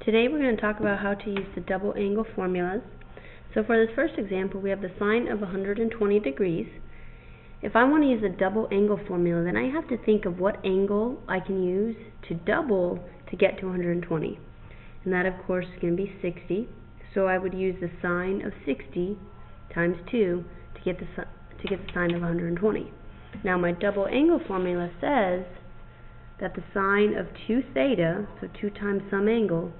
Today we're going to talk about how to use the double angle formulas. So for this first example, we have the sine of 120 degrees. If I want to use the double angle formula, then I have to think of what angle I can use to double to get to 120. And that, of course, is going to be 60. So I would use the sine of 60 times 2 to get the sine of 120. Now my double angle formula says that the sine of 2 theta, so 2 times some angle,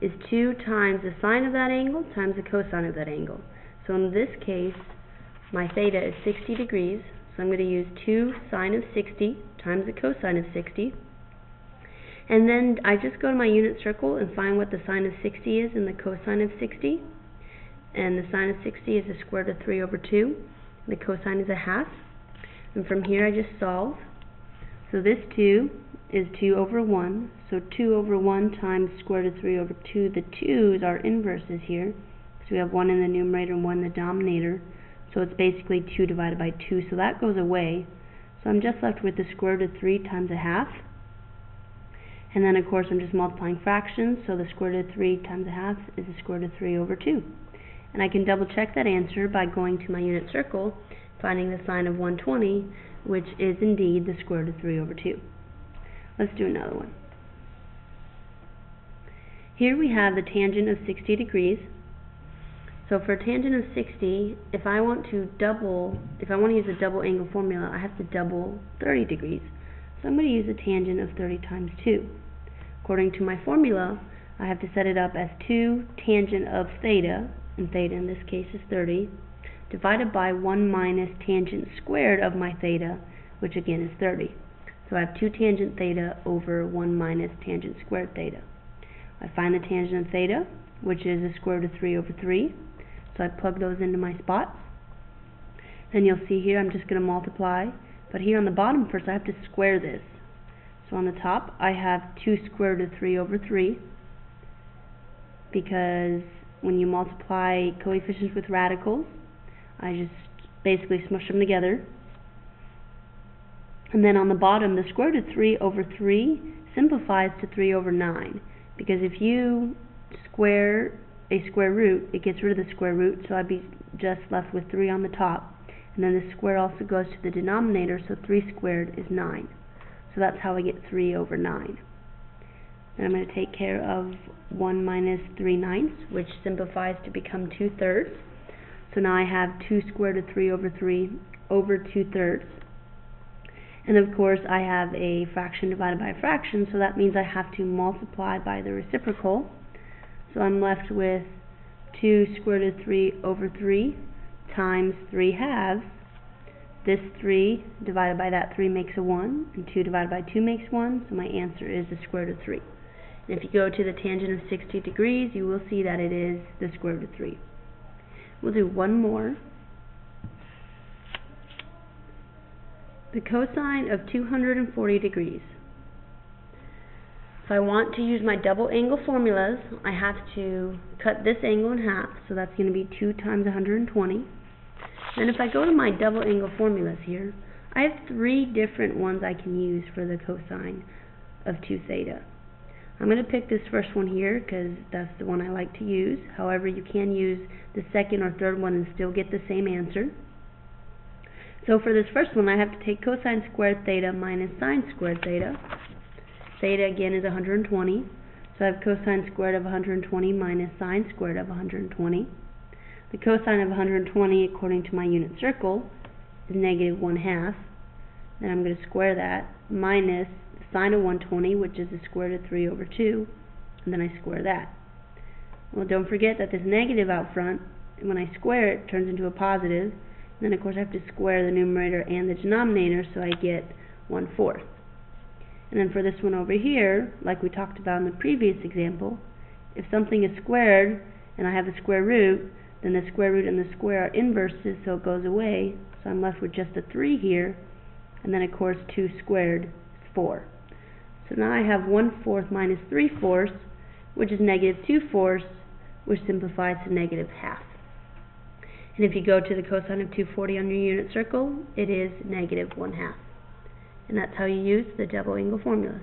is 2 times the sine of that angle times the cosine of that angle. So in this case, my theta is 60 degrees, so I'm going to use 2 sine of 60 times the cosine of 60. And then I just go to my unit circle and find what the sine of 60 is and the cosine of 60. And the sine of 60 is the square root of 3 over 2. The cosine is a half. And from here I just solve. So this 2 is 2 over 1. So 2 over 1 times square root of 3 over 2. The 2's are inverses here. So we have 1 in the numerator and 1 in the denominator. So it's basically 2 divided by 2. So that goes away. So I'm just left with the square root of 3 times a half. And then, of course, I'm just multiplying fractions. So the square root of 3 times a half is the square root of 3 over 2. And I can double check that answer by going to my unit circle, finding the sine of 120, which is indeed the square root of 3 over 2. Let's do another one. Here we have the tangent of 60 degrees. So for a tangent of 60, if I want to use a double angle formula, I have to double 30 degrees. So I'm going to use a tangent of 30 times 2. According to my formula, I have to set it up as 2 tangent of theta, and theta in this case is 30, divided by 1 minus tangent squared of my theta, which again is 30. So I have 2 tangent theta over 1 minus tangent squared theta. I find the tangent of theta, which is the square root of 3 over 3. So I plug those into my spots. Then you'll see here I'm just going to multiply. But here on the bottom first I have to square this. So on the top I have 2 square root of 3 over 3. Because when you multiply coefficients with radicals, I just basically smush them together. And then on the bottom, the square root of 3 over 3 simplifies to 3 over 9. Because if you square a square root, it gets rid of the square root, so I'd be just left with 3 on the top. And then the square also goes to the denominator, so 3 squared is 9. So that's how I get 3 over 9. Then I'm going to take care of 1 minus 3/9, which simplifies to become 2/3. So now I have 2 square root of 3 over 3 over 2/3. And of course I have a fraction divided by a fraction, so that means I have to multiply by the reciprocal. So I'm left with 2 square root of 3 over 3 times 3 halves. This 3 divided by that 3 makes a 1, and 2 divided by 2 makes 1, so my answer is the square root of 3. And if you go to the tangent of 60 degrees, you will see that it is the square root of 3. We'll do one more. The cosine of 240 degrees. If I want to use my double angle formulas, I have to cut this angle in half, so that's going to be 2 times 120. Then if I go to my double angle formulas here, I have 3 different ones I can use for the cosine of 2 theta. I'm going to pick this first one here because that's the one I like to use. However, you can use the second or third one and still get the same answer. So for this first one, I have to take cosine squared theta minus sine squared theta. Theta again is 120. So I have cosine squared of 120 minus sine squared of 120. The cosine of 120, according to my unit circle, is negative 1/2. Then I'm going to square that minus the sine of 120, which is the square root of 3 over 2, and then I square that. Well, don't forget that this negative out front, when I square it, turns into a positive. And then, of course, I have to square the numerator and the denominator, so I get 1/4. And then for this one over here, like we talked about in the previous example, if something is squared and I have the square root, then the square root and the square are inverses, so it goes away. So I'm left with just a 3 here. And then, of course, 2 squared is 4. So now I have 1/4 minus 3/4, which is negative 2/4, which simplifies to negative 1/2. And if you go to the cosine of 240 on your unit circle, it is negative 1/2. And that's how you use the double angle formulas.